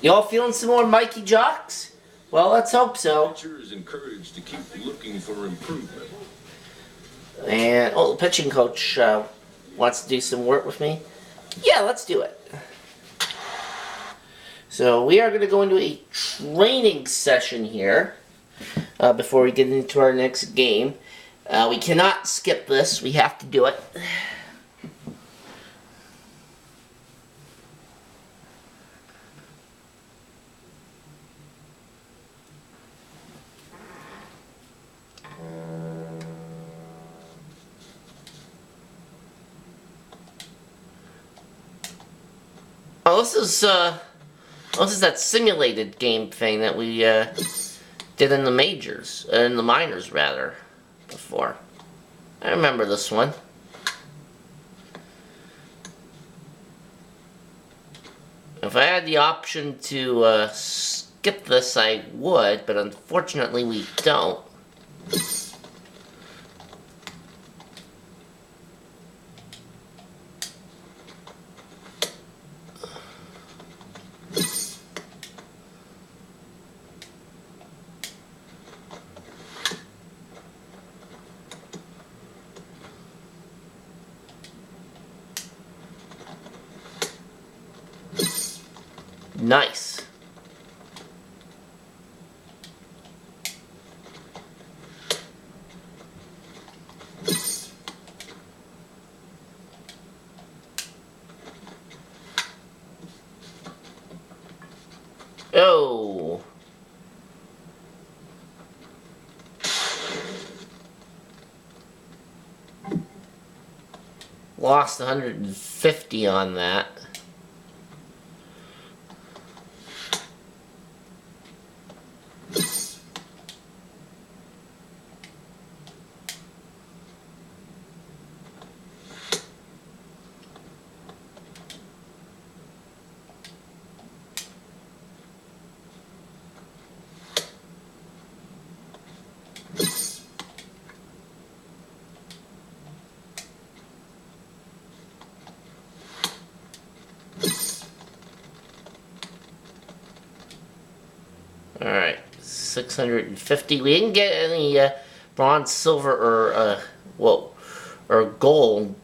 Y'all feeling some more Mikey jocks? Well, let's hope so. Pitcher is encouraged to keep looking for improvement. And the pitching coach wants to do some work with me. Yeah, let's do it. So we are going to go into a training session here before we get into our next game. We cannot skip this. We have to do it. Oh, this is that simulated game thing that we did in the majors, in the minors rather, before. I remember this one. If I had the option to skip this, I would, but unfortunately we don't. Nice. Oh. Lost 150 on that. Alright, 650. We didn't get any bronze, silver, or gold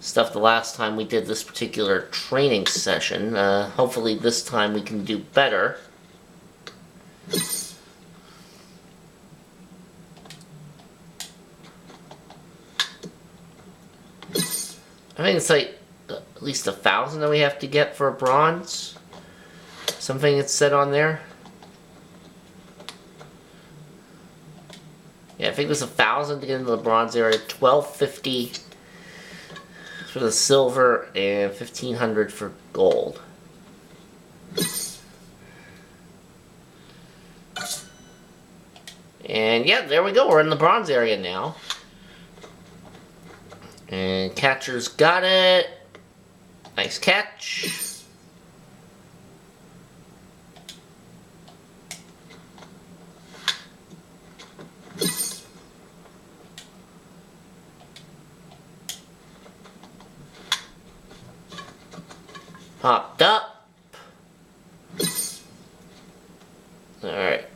stuff the last time we did this particular training session. Hopefully this time we can do better. I think it's like at least 1,000 that we have to get for a bronze. Something that's said on there. Yeah, I think it was 1,000 to get into the bronze area, 1,250 for the silver, and 1,500 for gold. And yeah, there we go. We're in the bronze area now. And catcher's got it. Nice catch. Popped up. Alright.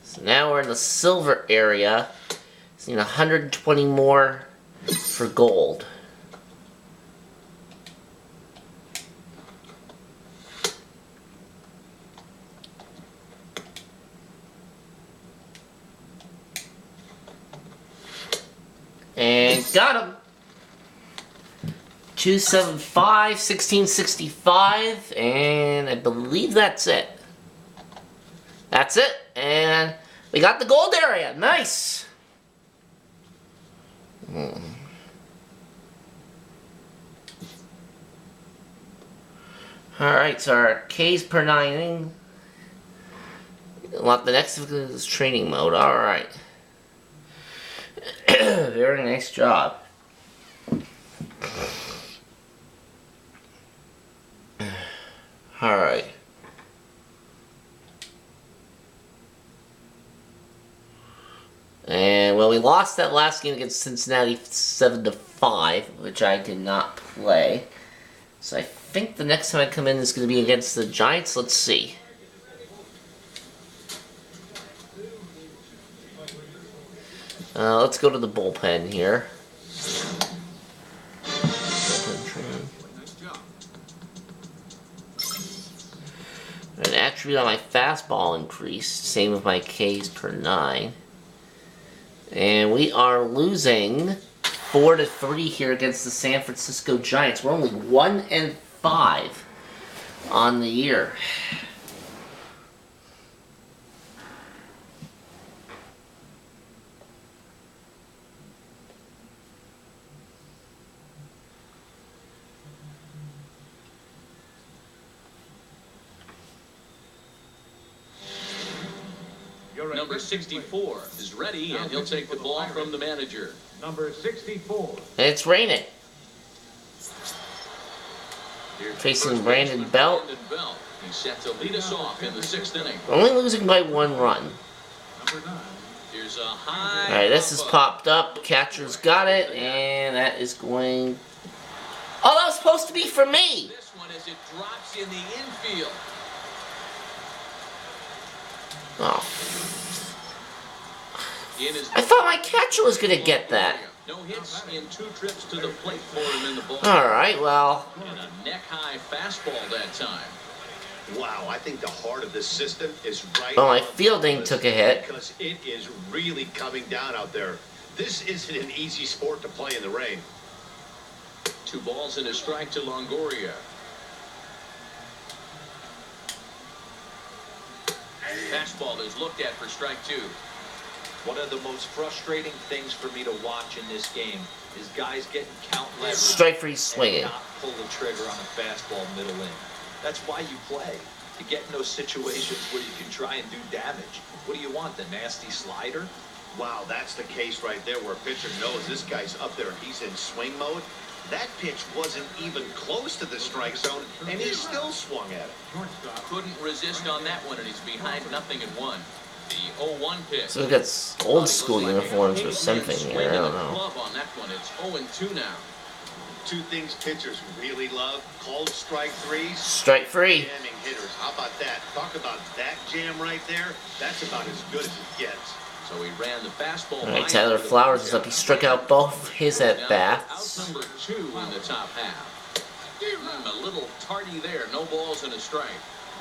So now we're in the silver area. So, 120 more for gold. And got him. 275, 1665, and I believe that's it. That's it, and we got the gold area. Nice. Alright, so our Ks per 9 inning. The next is training mode. Alright. Very nice job. Alright. And, well, we lost that last game against Cincinnati 7-5, which I did not play. So I think the next time I come in is going to be against the Giants. Let's see. Let's go to the bullpen here. An attribute on my fastball increased. Same with my Ks per 9. And we are losing 4-3 here against the San Francisco Giants. We're only 1-5 on the year. Number 64 is ready, and he'll take the ball from the manager. Number 64. It's raining. Facing Brandon Belt. He's set to lead us off in the 6th inning. Only losing by 1 run. Number 9. Here's a high. Alright, this is popped up. Catcher's got it, and that is going... Oh, that was supposed to be for me! This one as it drops in the infield. Oh. I thought my catcher was going to get that. No hits in 2 trips to the plate for him in the ball. Alright, well... And a neck-high fastball that time. Wow, I think the heart of this system is right. Oh, my fielding took a hit. Because it is really coming down out there. This isn't an easy sport to play in the rain. 2 balls and a strike to Longoria. Fastball is looked at for strike 2. One of the most frustrating things for me to watch in this game is guys getting count leverage. Strike free swinging. And not pull the trigger on a fastball middle in. That's why you play. To get in those situations where you can try and do damage. What do you want, the nasty slider? Wow, that's the case right there where a pitcher knows this guy's up there and he's in swing mode. That pitch wasn't even close to the strike zone, and he still swung at it. Couldn't resist on that one, and he's behind 0-1. The 0-1 pitch. So we got old school uniforms or something here, I don't know. Glove on that one. It's 0-2 now. 2 things pitchers really love: called strike threes, Strike free. jamming hitters. How about that? Talk about that jam right there. That's about as good as it gets. So he ran the fastball. Alright, Tyler Flowers is up. He struck out both his at-bats. Out number 2 in the top half. A little tardy there. No balls and a strike.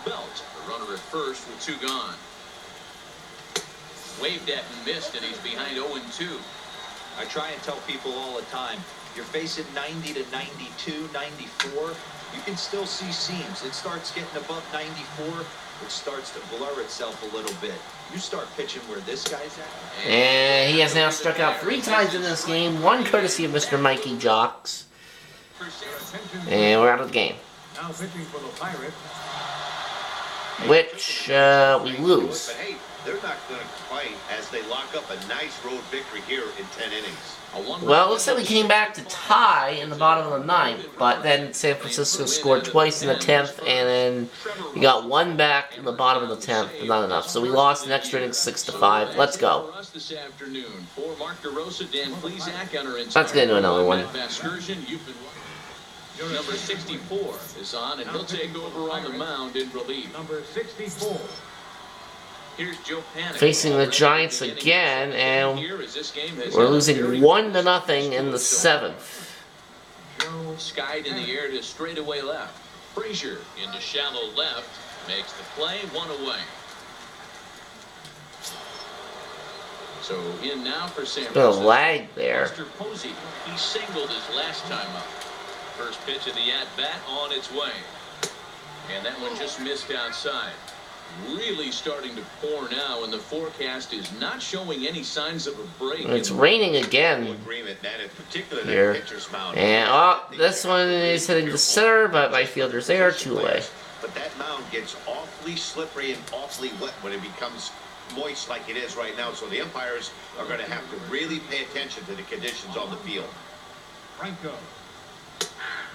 Belt, the runner at first with 2 gone. Waved at and missed, and he's behind 0-2. I try and tell people all the time, you're facing 90 to 92, 94. You can still see seams. It starts getting above 94. It starts to blur itself a little bit. You start pitching where this guy's at. And he has now struck out 3 times in this game. 1 courtesy of Mr. Mikey Jocks. And we're out of the game. Now pitching for the Pirates. Which we lose. But hey, they're not going to fight as they lock up a nice road victory here in 10 innings. Well, it looks like we came back to tie in the bottom of the 9th, but then San Francisco scored twice in the 10th, and then we got 1 back in the bottom of the 10th, but not enough. So we lost the next inning 6-5. Let's go. Let's get into another one. Number 64 is on, and he'll take over on the mound in relief. Number 64. Here's Joe Panic. Facing the Giants again, and we're losing 1-0 in the 7th. Joe skied in the air to straightaway left. Frazier into shallow left makes the play, 1 away. So in now for San Bit of Francisco. lag there. Buster Posey, he singled his last time up. First pitch of the at-bat on its way. And that one just missed outside. Really starting to pour now, and the forecast is not showing any signs of a break. It's raining again here. And this one is hitting the center, but my fielder's there, 2 away. But that mound gets awfully slippery and awfully wet when it becomes moist like it is right now. So the umpires are going to have to really pay attention to the conditions on the field. Franco.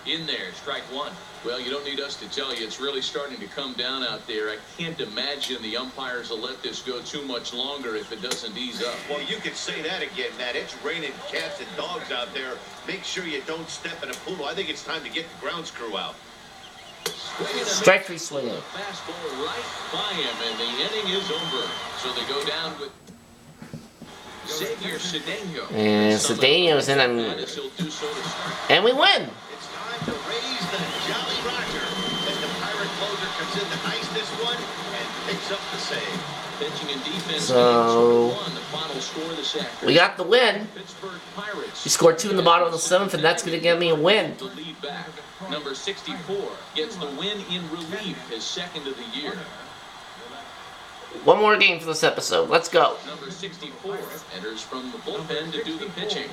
In there, strike 1. Well, you don't need us to tell you, it's really starting to come down out there. I can't imagine the umpires will let this go too much longer if it doesn't ease up. Well, you could say that again, Matt. It's raining cats and dogs out there. Make sure you don't step in a poodle. I think it's time to get the grounds crew out. Strike three swinging. Fastball right by him, and the inning is over. So they go down with Xavier Cedeno. And Cedeno's in, and we win. It's time to raise the Jolly Roger as the Pirate closer comes in to ice this one and picks up the save. Pitching and defense. So the final score this afternoon. we got the win. Pittsburgh Pirates. We scored 2 in the bottom of the 7th, and that's going to give me a win. The lead back. Number 64 gets the win in relief, his second of the year. One more game for this episode. Let's go. Number 64 enters from the bullpen to do the pitching.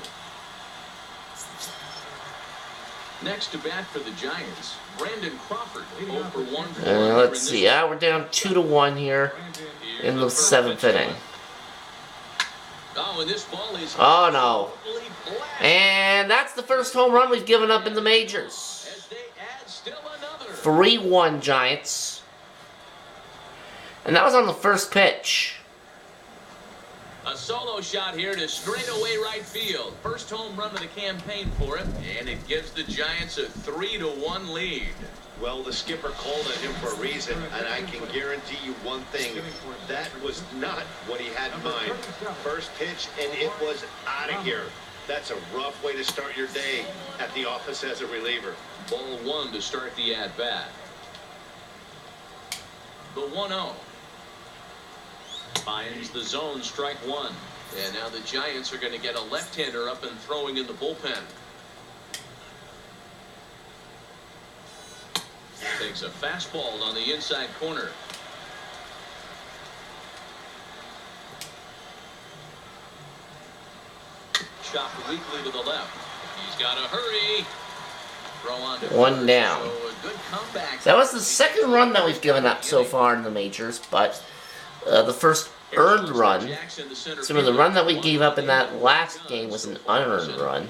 Next to bat for the Giants, Brandon Crawford, 0 for 1 for Let's see. We're down 2-1 here in the 7th inning. Oh, and this ball is Oh no. And that's the first home run we've given up in the majors. as they add still another. 3-1 Giants. And that was on the first pitch. A solo shot here to straightaway right field. First home run of the campaign for him, and it gives the Giants a 3-1 lead. Well, the skipper called on him for a reason, and I can guarantee you one thing. That was not what he had in mind. First pitch, and it was out of here. That's a rough way to start your day at the office as a reliever. Ball 1 to start the at-bat. The 1-0. Finds the zone, strike 1. And now the Giants are going to get a left-hander up and throwing in the bullpen. Takes a fastball on the inside corner. Chopped weakly to the left. He's got to hurry. Throw on to One down. So a good comeback. That was the second run that we've given up so far in the majors, but the first earned run. So the run that we gave up in that last game was an unearned run.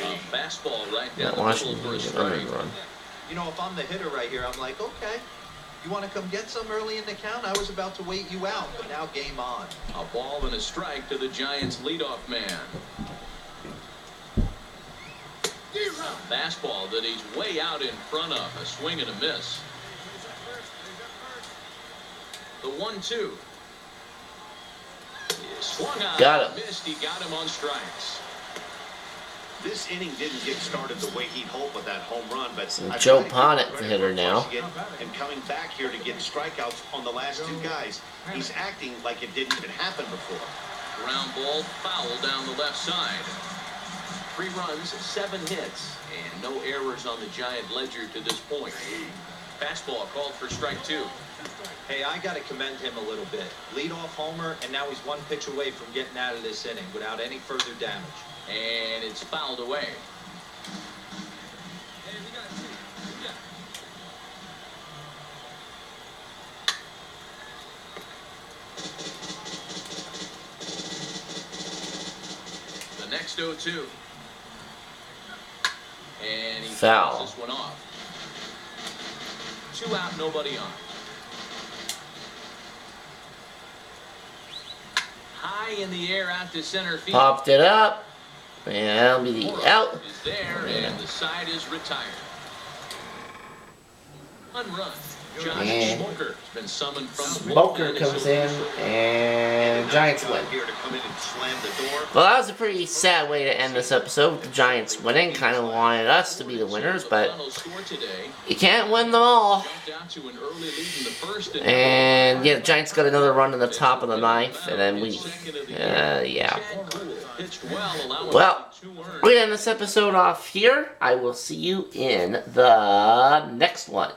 A fastball right down Not the Washington middle for a was an strike. unearned run. You know, if I'm the hitter right here, I'm like, okay, you want to come get some early in the count? I was about to wait you out, but now game on. A ball and a strike to the Giants' leadoff man. A fastball that he's way out in front of. A swing and a miss. The 1-2. Swung out. Got him. Missed. He got him on strikes. This inning didn't get started the way he'd hoped with that home run, but Joe Ponnet, the hitter now. And coming back here to get strikeouts on the last 2 guys, he's acting like it didn't even happen before. Ground ball foul down the left side. 3 runs, 7 hits, and no errors on the Giant ledger to this point. Fastball called for strike 2. Hey, I got to commend him a little bit. Leadoff homer, and now he's 1 pitch away from getting out of this inning without any further damage. And it's fouled away. The next 0-2. And he Foul. fouls this one off. 2 out, nobody on. High in the air out to center field. Popped it up. And that'll be the out. Is there, and the side is retired. Unrun. Josh And Smoker has been summoned from the Smoker bullpen. comes in, and Giants win. Here to come in and slam the door. Well, that was a pretty sad way to end this episode with the Giants winning. Kind of wanted us to be the winners, but you can't win them all. And yeah, the Giants got another run in the top of the 9th, and then we, yeah. Well, we're gonna end this episode off here. I will see you in the next one.